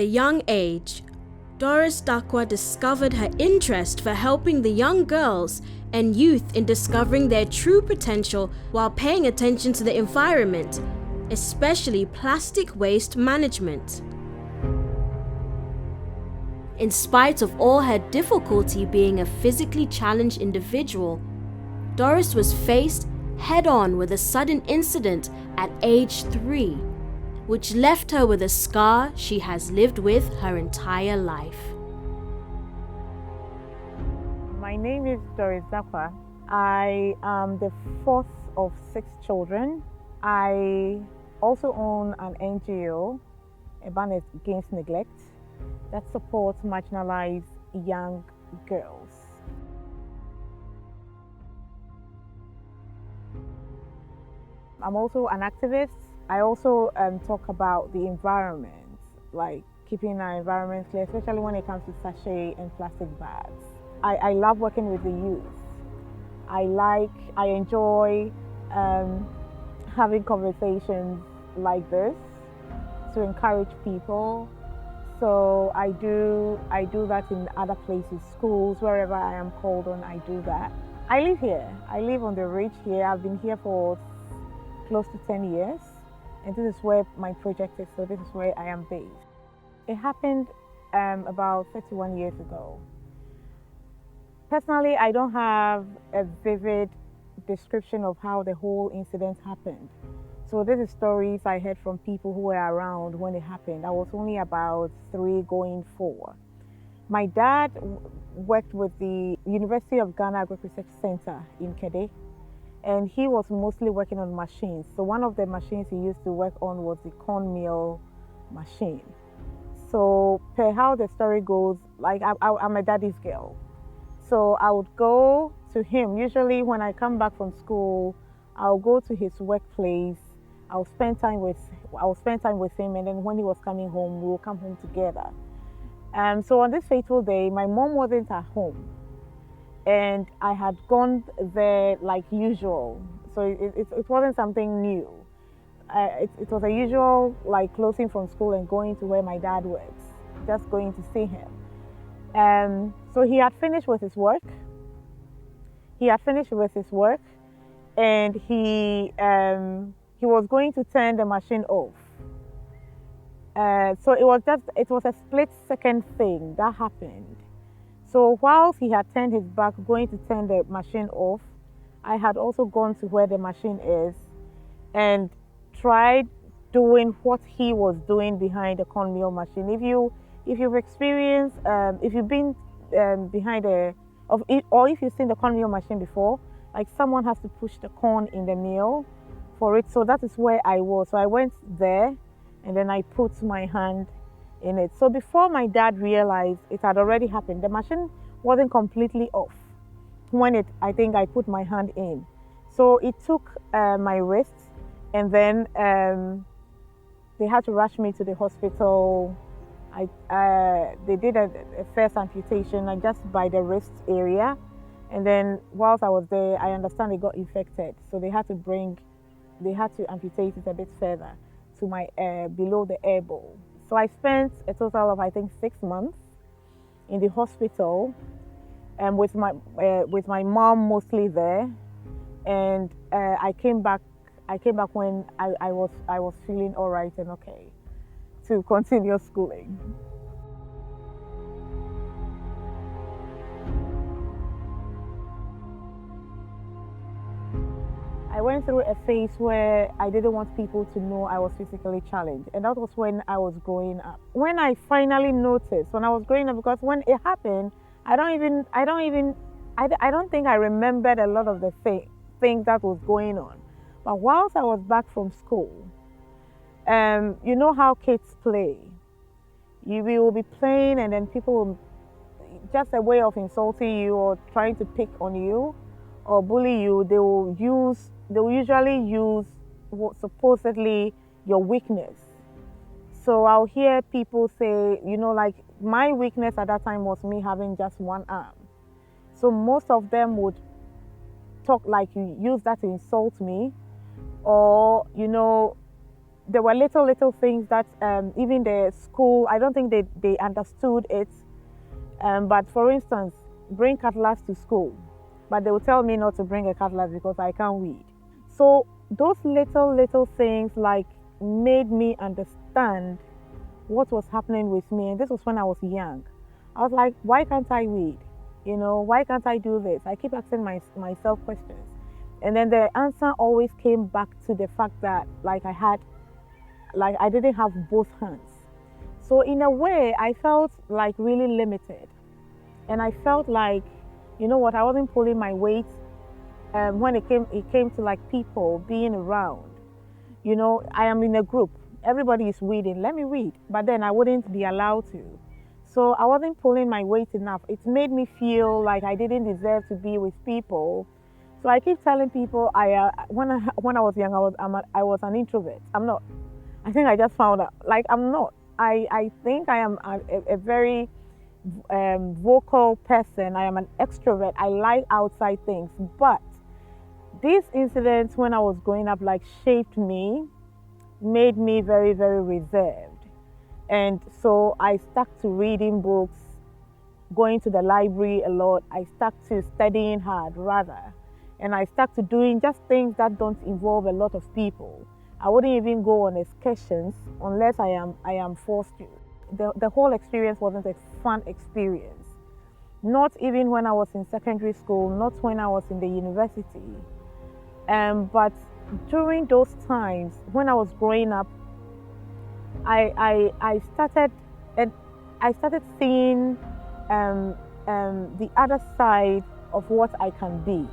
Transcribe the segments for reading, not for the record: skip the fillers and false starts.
young age, Doris Darkwah discovered her interest for helping the young girls and youth in discovering their true potential while paying attention to the environment, especially plastic waste management. In spite of all her difficulty being a physically challenged individual, Doris was faced head-on with a sudden incident at age 3, which left her with a scar she has lived with her entire life. My name is Doris Darkwah. I am the fourth of 6 children. I also own an NGO, a ban against neglect, that supports marginalized young girls. I'm also an activist. I also talk about the environment, like keeping our environment clear, especially when it comes to sachet and plastic bags. I love working with the youth. I enjoy having conversations like this to encourage people. So I do that in other places, schools, wherever I am called on, I do that. I live here. I live on the ridge here. I've been here for close to 10 years. And this is where my project is, so this is where I am based. It happened about 31 years ago. Personally, I don't have a vivid description of how the whole incident happened. So this is stories I heard from people who were around when it happened. I was only about 3 going 4. My dad worked with the University of Ghana Agro-Research Center in Kede, and he was mostly working on machines. So one of the machines he used to work on was the corn mill machine. So per how the story goes, like I'm a daddy's girl. So I would go to him. Usually when I come back from school, I'll go to his workplace. I'll spend time with him, and then when he was coming home, we will come home together. So on this fateful day, my mom wasn't at home, and I had gone there like usual. So it wasn't something new. It was a usual, like closing from school and going to where my dad works, just going to see him. So he had finished with his work. And he was going to turn the machine off. So it was a split-second thing that happened. So whilst he had turned his back going to turn the machine off, I had also gone to where the machine is and tried doing what he was doing behind the corn mill machine. If you've experienced, if you've been behind or if you've seen the corn mill machine before, like someone has to push the corn in the mill for it. So that is where I was. So I went there and then I put my hand in it. So before my dad realized it had already happened, the machine wasn't completely off when I think I put my hand in. So it took my wrist, and then they had to rush me to the hospital. They did a first amputation just by the wrist area. And then whilst I was there, I understand it got infected. So they had to amputate it a bit further to my below the elbow. So I spent a total of, I think, 6 months in the hospital, with my mom mostly there. And I came back when I was feeling all right and okay to continue schooling. I went through a phase where I didn't want people to know I was physically challenged, and that was when I was growing up. When I finally noticed when I was growing up, because when it happened, I don't think I remembered a lot of the things that was going on. But whilst I was back from school, you know how kids play. You will be playing, and then people will, just a way of insulting you or trying to pick on you or bully you, they will usually use what supposedly your weakness. So I'll hear people say, like my weakness at that time was me having just one arm. So most of them would talk like you use that to insult me, or there were little things that even the school, I don't think they understood it. But for instance, bring cutlass to school, but they will tell me not to bring a cutlass because I can't weed. So those little things like made me understand what was happening with me. And this was when I was young. I was like, why can't I weed? Why can't I do this? I keep asking myself questions. And then the answer always came back to the fact that I didn't have both hands. So in a way, I felt like really limited. And I felt like, I wasn't pulling my weight when it came to like people being around. I am in a group. Everybody is weeding. Let me weed. But then I wouldn't be allowed to. So I wasn't pulling my weight enough. It made me feel like I didn't deserve to be with people. So I keep telling people when I was young, I was an introvert. I'm not. I think I just found out. Like, I'm not. I think I am a very vocal person. I am an extrovert. I like outside things. But these incidents when I was growing up shaped me, made me very, very reserved. And so I stuck to reading books, going to the library a lot. I stuck to studying hard rather. And I stuck to doing just things that don't involve a lot of people. I wouldn't even go on excursions unless I am forced to. The whole experience wasn't a fun experience. Not even when I was in secondary school, not when I was in the university. But during those times when I was growing up, I started seeing the other side of what I can be.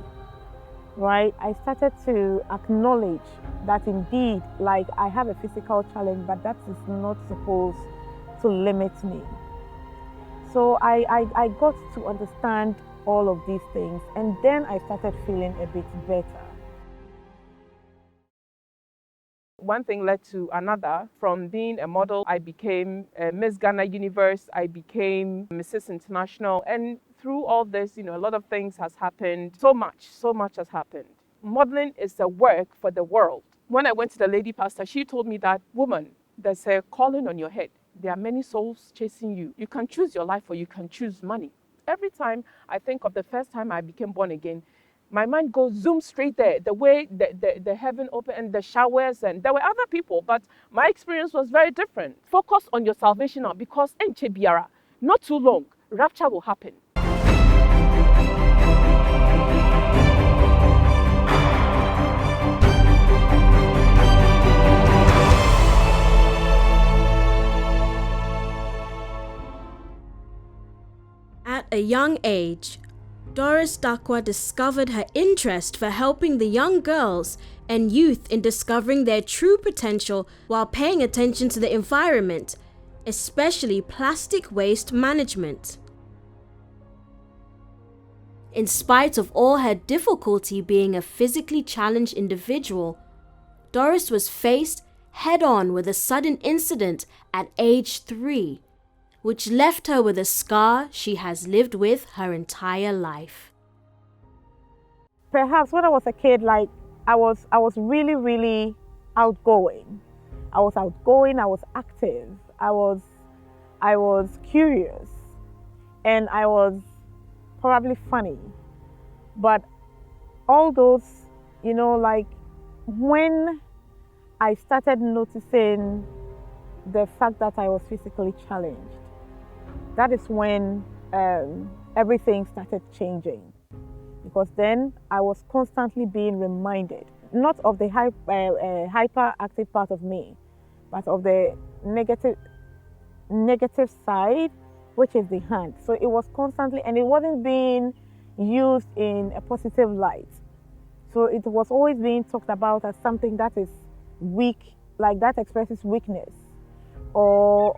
Right? I started to acknowledge that indeed, I have a physical challenge, but that is not supposed to limit me. So I got to understand all of these things, and then I started feeling a bit better. One thing led to another. From being a model, I became Miss Ghana Universe, I became Mrs. International, and through all this, a lot of things has happened. So much has happened. Modeling is a work for the world. When I went to the lady pastor, she told me that, woman, there's a calling on your head. There are many souls chasing you. You can choose your life or you can choose money. Every time I think of the first time I became born again, my mind goes zoom straight there, the way the heaven opened and the showers, and there were other people, but my experience was very different. Focus on your salvation now, because enche biara, not too long, rapture will happen. At a young age, Doris Darkwah discovered her interest for helping the young girls and youth in discovering their true potential while paying attention to the environment, especially plastic waste management. In spite of all her difficulty being a physically challenged individual, Doris was faced head-on with a sudden incident at age 3, which left her with a scar she has lived with her entire life. Perhaps when I was a kid, I was really, really outgoing. I was active, I was curious, and I was probably funny. But all those, when I started noticing the fact that I was physically challenged, that is when everything started changing. Because then I was constantly being reminded, not of the hyperactive part of me, but of the negative side, which is the hand. So it was constantly, and it wasn't being used in a positive light. So it was always being talked about as something that is weak, that expresses weakness, or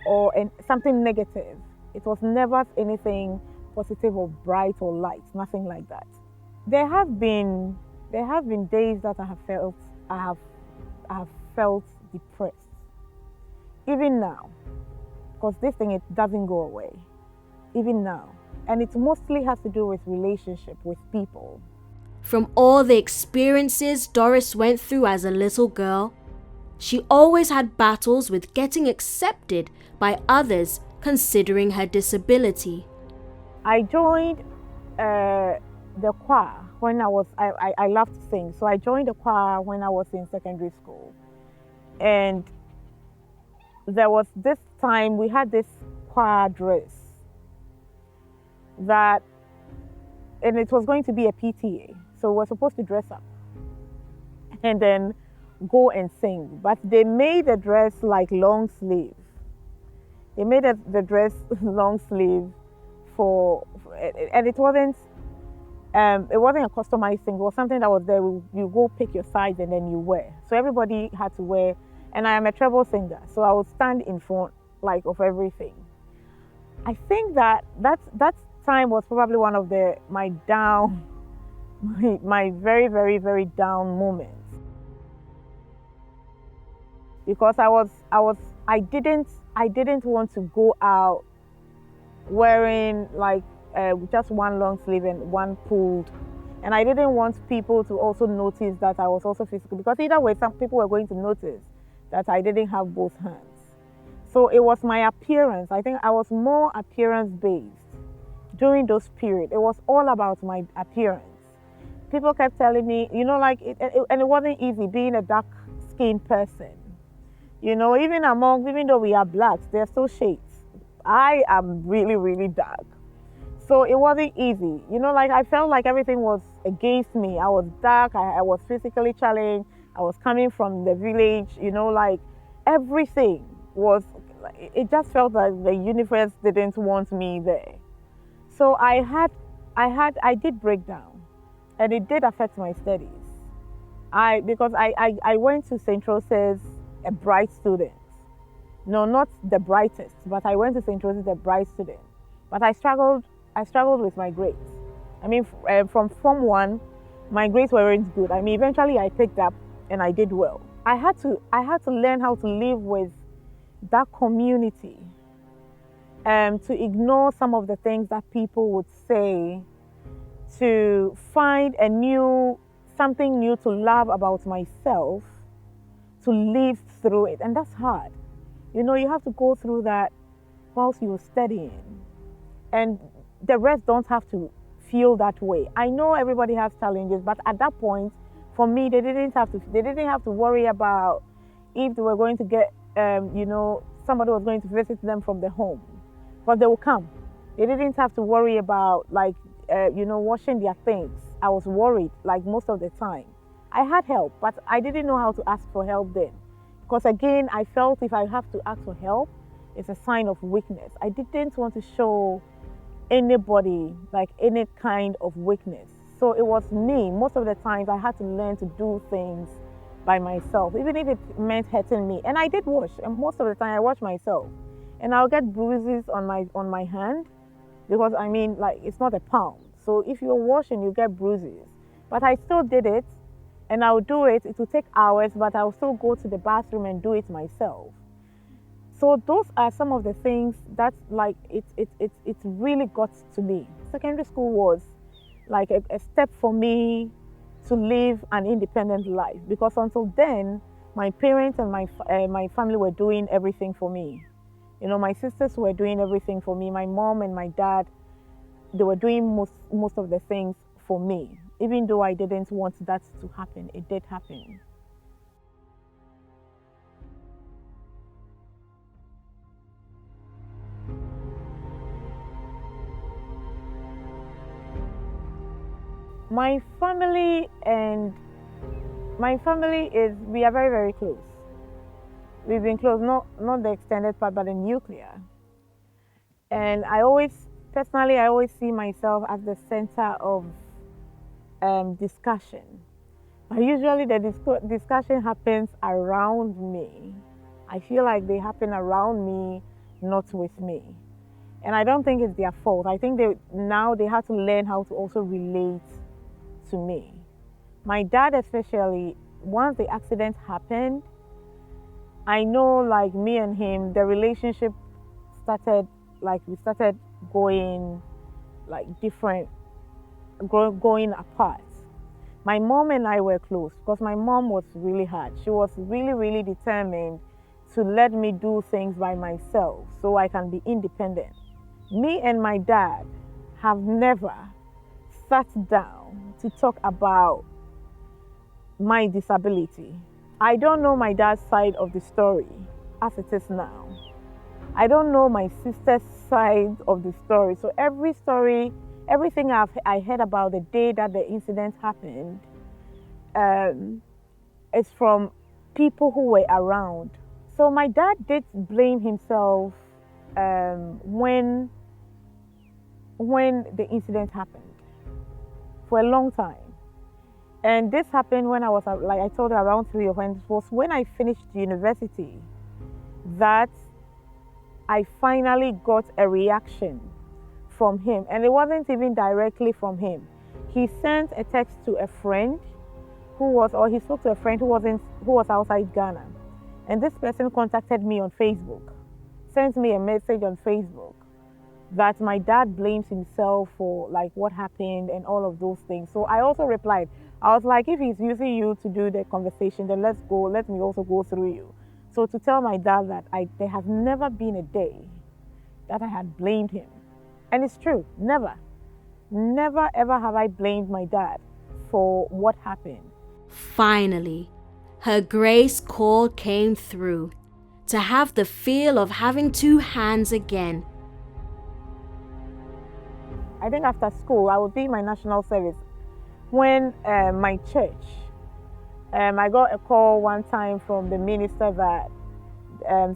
something negative. It was never anything positive or bright or light, nothing like that. There have been days that I have felt depressed. Even now, because this thing, it doesn't go away. Even now. And it mostly has to do with relationship with people. From all the experiences Doris went through as a little girl, She always had battles with getting accepted by others considering her disability. I joined the choir when I love to sing. So I joined the choir when I was in secondary school. And there was this time we had this choir dress and it was going to be a PTA. So we were supposed to dress up and then go and sing. But they made the dress like long sleeve. They made the dress long sleeve and it wasn't a customized thing. It was something that was there. You go pick your size and then you wear. So everybody had to wear. And I am a treble singer, so I would stand in front of everything. I think that time was probably one of my very, very, very down moments. Because I didn't want to go out wearing just one long sleeve and one pulled. And I didn't want people to also notice that I was also physical, because either way, some people were going to notice that I didn't have both hands. So it was my appearance. I think I was more appearance-based during those periods. It was all about my appearance. People kept telling me, and it wasn't easy being a dark-skinned person. Even though we are blacks, there are still shades. I am really, really dark. So it wasn't easy. I felt like everything was against me. I was dark, I was physically challenged, I was coming from the village, everything it just felt like the universe didn't want me there. So I did break down, and it did affect my studies. Because I went to St. Rose's a bright student. No, not the brightest, but I went to St. Rose's a bright student. But I struggled with my grades. From Form 1, my grades weren't good. Eventually I picked up and I did well. I had to learn how to live with that community, to ignore some of the things that people would say, to find something new to love about myself, to live through it. And that's hard. You have to go through that whilst you're studying. And the rest don't have to feel that way. I know everybody has challenges, but at that point, for me, they didn't have to worry about if they were going to get, somebody was going to visit them from the home, but they will come. They didn't have to worry about washing their things. I was worried most of the time. I had help, but I didn't know how to ask for help then. Because again, I felt if I have to ask for help, it's a sign of weakness. I didn't want to show anybody any kind of weakness. So it was me. Most of the times I had to learn to do things by myself, even if it meant hurting me. And I did wash, and most of the time I wash myself. And I'll get bruises on my hand, because it's not a pound. So if you're washing, you get bruises. But I still did it, and I would do it. It would take hours, but I would still go to the bathroom and do it myself. So those are some of the things that it really got to me. Secondary school was a step for me to live an independent life, because until then, my parents and my family were doing everything for me. My sisters were doing everything for me. My mom and my dad, they were doing most of the things for me. Even though I didn't want that to happen, it did happen. My family we are very, very close. We've been close, not the extended part, but the nuclear. And I always see myself as the center of discussion. But usually the discussion happens around me. I feel like they happen around me, not with me. And I don't think it's their fault. I think they have to learn how to also relate to me. My dad especially, once the accident happened, I know me and him, the relationship started, we started going different, going apart. My mom and I were close because my mom was really hard. She was really, really determined to let me do things by myself so I can be independent. Me and my dad have never sat down to talk about my disability. I don't know my dad's side of the story as it is now. I don't know my sister's side of the story. So everything I heard about the day that the incident happened is from people who were around. So my dad did blame himself when the incident happened for a long time. And this happened when I was, like I told you, around 3 or when it was when I finished university that I finally got a reaction from him. And it wasn't even directly from him. He sent a text to a friend he spoke to a friend who was outside Ghana. And this person contacted me on Facebook, sent me a message on Facebook that my dad blames himself for like what happened and all of those things. So I also replied, I was like, if he's using you to do the conversation, then let me also go through you. So to tell my dad that there has never been a day that I had blamed him. And it's true, never ever have I blamed my dad for what happened. Finally, her grace call came through to have the feel of having two hands again. I think after school, I would be in my national service. When my church, I got a call one time from the minister that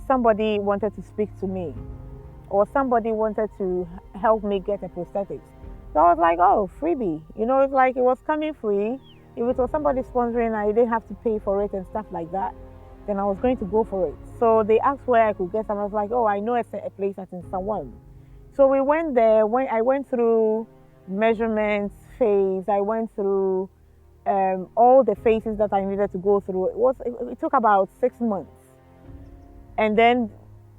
somebody wanted to speak to me or somebody wanted to help me get a prosthetics. So I was like, oh, freebie. You know, it's like it was coming free. If it was somebody sponsoring, I didn't have to pay for it and stuff like that, then I was going to go for it. So they asked where I could get some. I was like, oh, I know it's a place that's in Sawan. So we went there. I went through measurements phase. I went through all the phases that I needed to go through. It took about 6 months. And then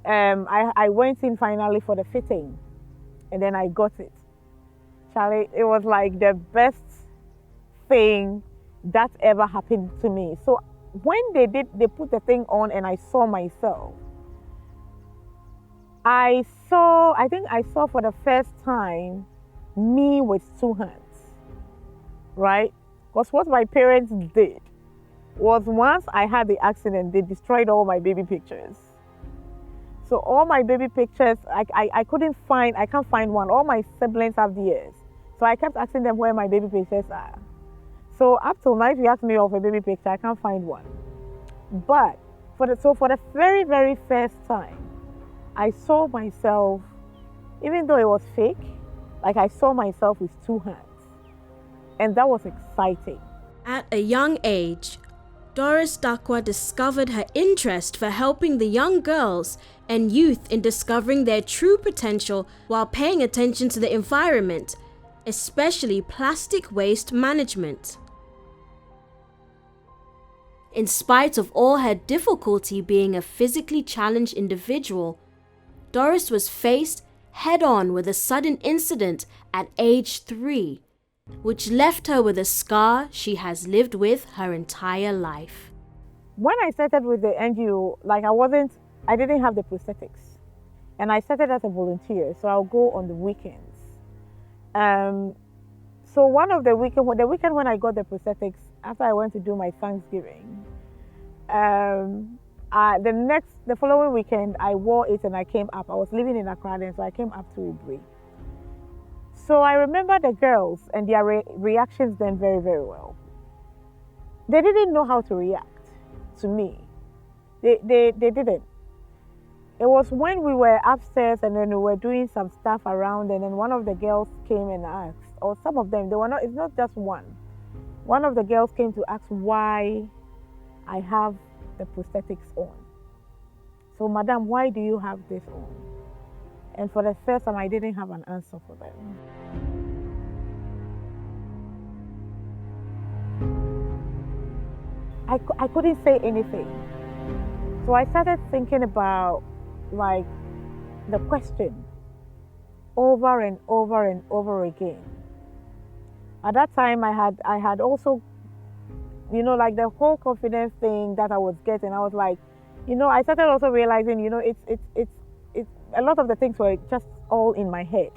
I went in finally for the fitting. And then I got it. Charlie, it was like the best thing that ever happened to me. So when they put the thing on and I saw myself, I think I saw for the first time me with two hands, right? Because what my parents did was once I had the accident, they destroyed all my baby pictures. So all my baby pictures, I can't find one. All my siblings have theirs. So I kept asking them where my baby pictures are. So up till now, if you ask me of a baby picture, I can't find one. But for the very, very first time, I saw myself, even though it was fake, like I saw myself with two hands. And that was exciting. At a young age, Doris Darkwah discovered her interest for helping the young girls and youth in discovering their true potential while paying attention to the environment, especially plastic waste management. In spite of all her difficulty being a physically challenged individual, Doris was faced head-on with a sudden incident at age 3, which left her with a scar she has lived with her entire life. When I started with the NGO, I didn't have the prosthetics. And I started as a volunteer, so I'll go on the weekends. So the weekend when I got the prosthetics, after I went to do my Thanksgiving, the following weekend I wore it and I came up. I was living in Accra then, so I came up to Ibri. So I remember the girls and their reactions then very, very well. They didn't know how to react to me. They didn't. It was when we were upstairs and then we were doing some stuff around, and then one of the girls came and asked, or some of them, it's not just one. One of the girls came to ask why I have the prosthetics on. So, Madam, why do you have this on? And for the first time, I didn't have an answer for them. I couldn't say anything. So I started thinking about the question over and over and over again. At that time, I had also like the whole confidence thing that I was getting, I was like, I started also realizing, it's a lot of the things were just all in my head.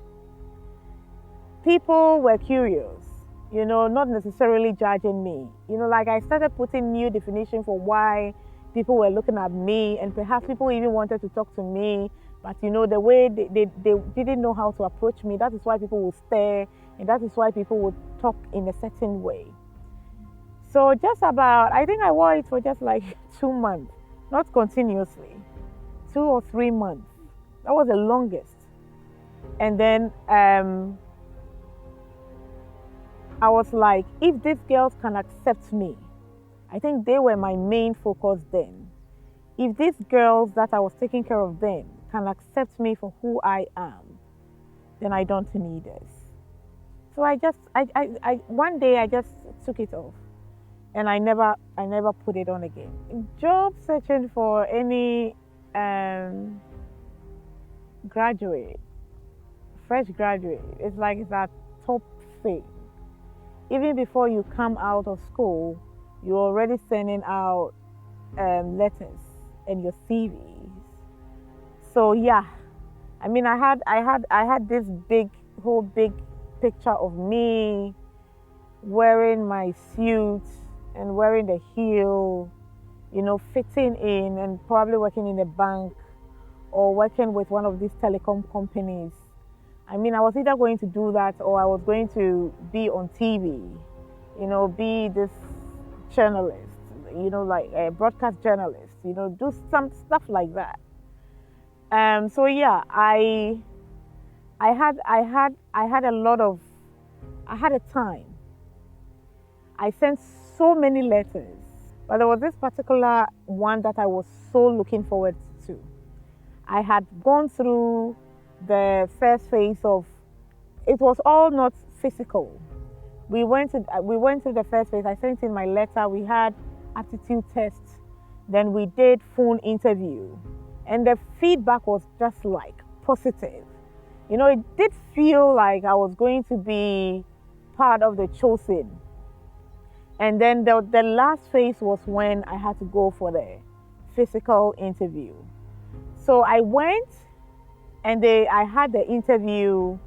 People were curious, not necessarily judging me. Like I started putting new definition for why people were looking at me, and perhaps people even wanted to talk to me, but the way they didn't know how to approach me. That is why people would stare, and that is why people would talk in a certain way. So I think I wore it for just like 2 months, not continuously, 2 or 3 months. That was the longest. And then I was like, if these girls can accept me, I think they were my main focus then. If these girls that I was taking care of then can accept me for who I am, then I don't need this. So one day I just took it off, and I never put it on again. Job searching for any fresh graduate, it's like it's a top thing. Even before you come out of school, you're already sending out letters and your CVs. So yeah, I mean, I had this whole big picture of me wearing my suit and wearing the heel, fitting in and probably working in a bank or working with one of these telecom companies. I mean, I was either going to do that or I was going to be on TV, be this journalist, like a broadcast journalist, do some stuff like that. So yeah, I had a time. I sent so many letters, but there was this particular one that I was so looking forward to. I had gone through the first phase of, it was all not physical. We went through the first phase. I sent in my letter. We had aptitude tests. Then we did phone interview, and the feedback was just like positive. It did feel like I was going to be part of the chosen. And then the last phase was when I had to go for the physical interview. So I went, and I had the interview,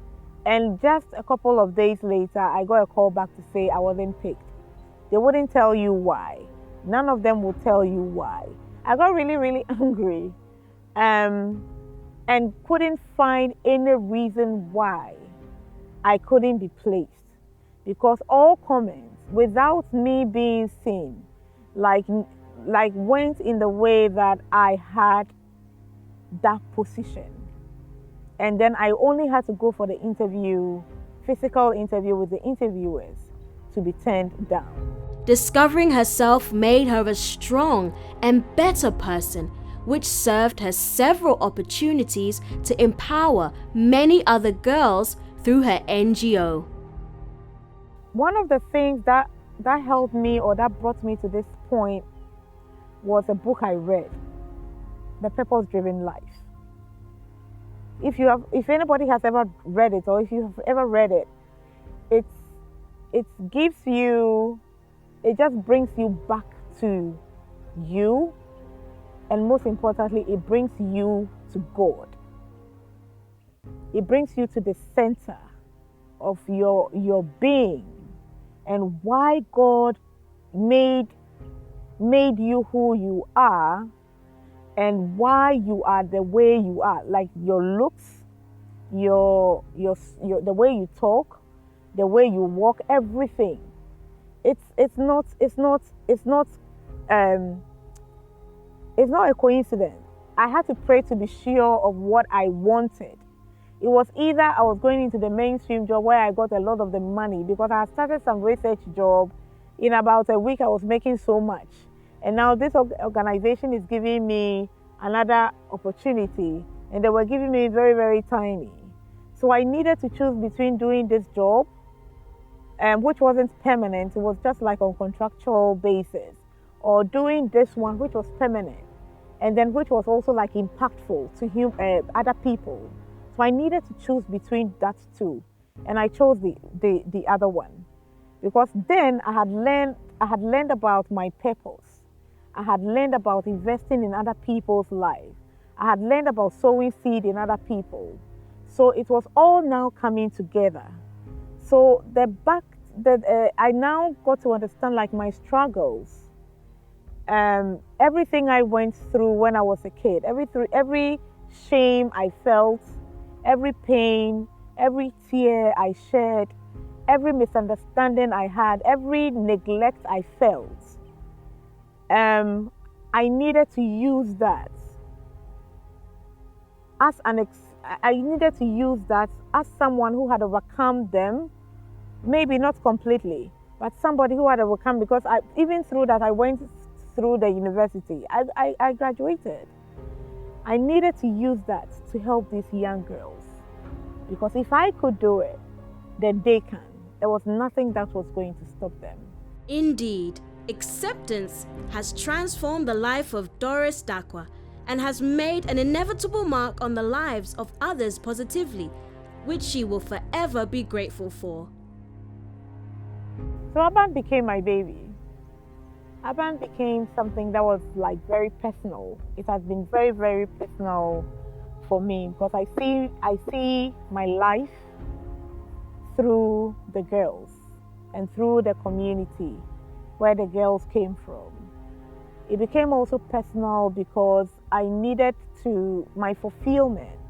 and just a couple of days later, I got a call back to say I wasn't picked. They wouldn't tell you why. None of them would tell you why. I got really, really angry, and couldn't find any reason why I couldn't be placed, because all comments, without me being seen, like went in the way that I had that position. And then I only had to go for the interview, physical interview with the interviewers, to be turned down. Discovering herself made her a strong and better person, which served her several opportunities to empower many other girls through her NGO. One of the things that helped me, or that brought me to this point, was a book I read, The Purpose-Driven Life. If anybody has ever read it, or if you have ever read it, it just brings you back to you, and most importantly, it brings you to God. It brings you to the center of your being, and why God made you who you are, and why you are the way you are, like your looks, your the way you talk, the way you walk, everything. It's not a coincidence. I had to pray to be sure of what I wanted. It was either I was going into the mainstream job where I got a lot of the money, because I had started some research job. In about a week, I was making so much. And now this organization is giving me another opportunity, and they were giving me very, very tiny. So I needed to choose between doing this job, which wasn't permanent, it was just like on contractual basis, or doing this one, which was permanent, and then which was also like impactful to other people. So I needed to choose between that two, and I chose the other one, because then I had learned I had learned about my purpose. I had learned about investing in other people's lives. I had learned about sowing seed in other people. So it was all now coming together. So I now got to understand like my struggles, everything I went through when I was a kid, every shame I felt, every pain, every tear I shed, every misunderstanding I had, every neglect I felt. I needed to use that I needed to use that as someone who had overcome them, maybe not completely, but somebody who had overcome, because even through that, I went through the university. I graduated. I needed to use that to help these young girls, because if I could do it, then they can. There was nothing that was going to stop them. Indeed, acceptance has transformed the life of Doris Darkwah and has made an inevitable mark on the lives of others positively, which she will forever be grateful for. So Aban became my baby. Aban became something that was like very personal. It has been very, very personal for me, because I see my life through the girls and through the community where the girls came from. It became also personal because my fulfillment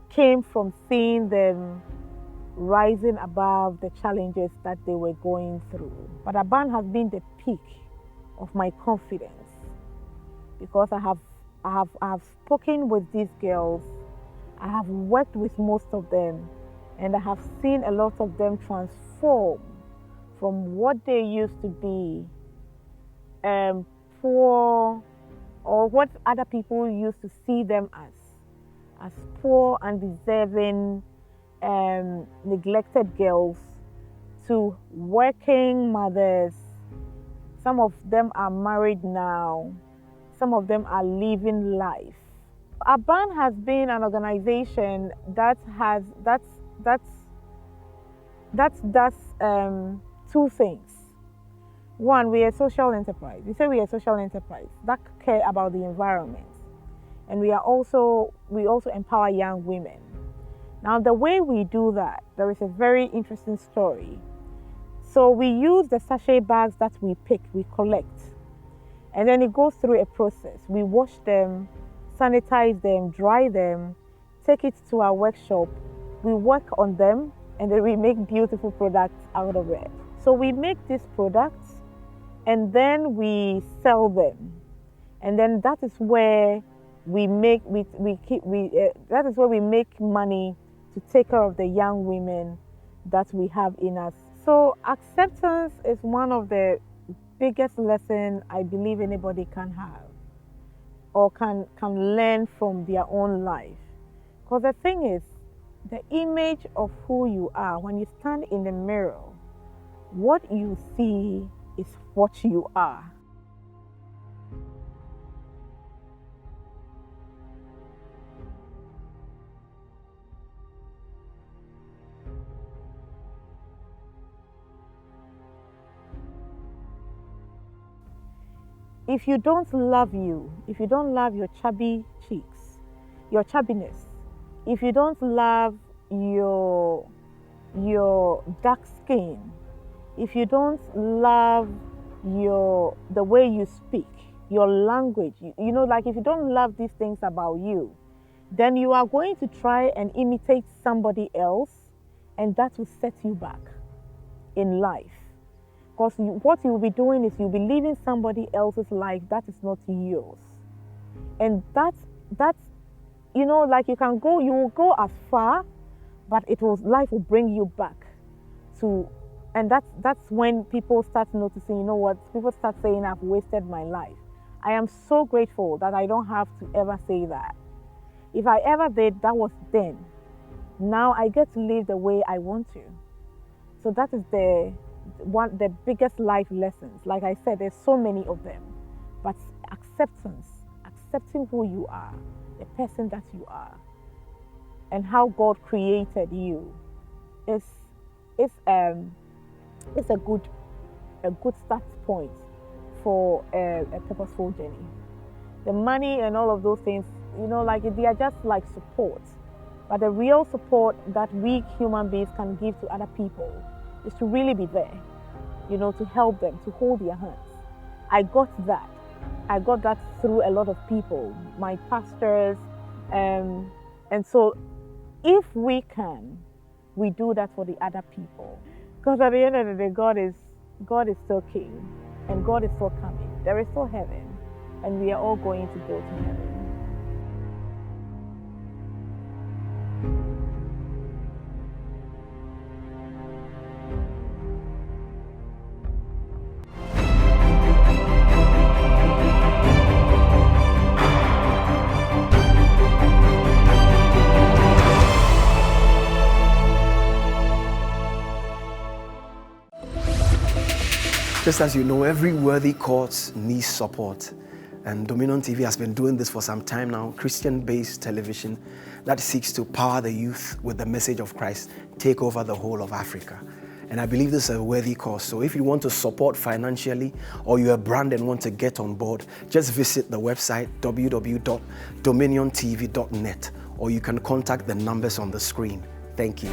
came from seeing them rising above the challenges that they were going through. But Aban has been the peak of my confidence, because I have spoken with these girls, I have worked with most of them, and I have seen a lot of them transform from what they used to be, poor, or what other people used to see them as poor, undeserving, neglected girls, to working mothers. Some of them are married now. Some of them are living life. Aban has been an organization that does two things. One, we are a social enterprise. We say we are a social enterprise that care about the environment, and we also empower young women. Now, the way we do that, there is a very interesting story. So we use the sachet bags that we pick, we collect, and then it goes through a process. We wash them, sanitize them, dry them, take it to our workshop. We work on them, and then we make beautiful products out of it. So we make these products, and then we sell them, and then that is where we make that is where we make money to take care of the young women that we have in us. So acceptance is one of the biggest lessons I believe anybody can have, or can learn from their own life. Because the thing is, the image of who you are, when you stand in the mirror, what you see is what you are. If you don't love you, if you don't love your chubby cheeks, your chubbiness, if you don't love your dark skin, if you don't love the way you speak, your language, like if you don't love these things about you, then you are going to try and imitate somebody else, and that will set you back in life. Because what you'll be doing is you'll be living somebody else's life that is not yours. And that's like you will go as far, but life will bring you back to, and that's when people start noticing, people start saying, I've wasted my life. I am so grateful that I don't have to ever say that. If I ever did, that was then. Now I get to live the way I want to. So that is the biggest life lessons. Like I said, there's so many of them, but accepting who you are, the person that you are, and how God created you is a good a good start point for a purposeful journey. The money and all of those things, like they are just like support. But the real support that we human beings can give to other people is to really be there, to help them, to hold their hands. I got that. I got that through a lot of people, my pastors. And so if we can, we do that for the other people. Because at the end of the day, God is still king and God is still coming. There is still heaven and we are all going to go to heaven. Just as you know, every worthy cause needs support. And Dominion TV has been doing this for some time now, Christian-based television that seeks to power the youth with the message of Christ, take over the whole of Africa. And I believe this is a worthy cause. So if you want to support financially or you're a brand and want to get on board, just visit the website www.dominiontv.net or you can contact the numbers on the screen. Thank you.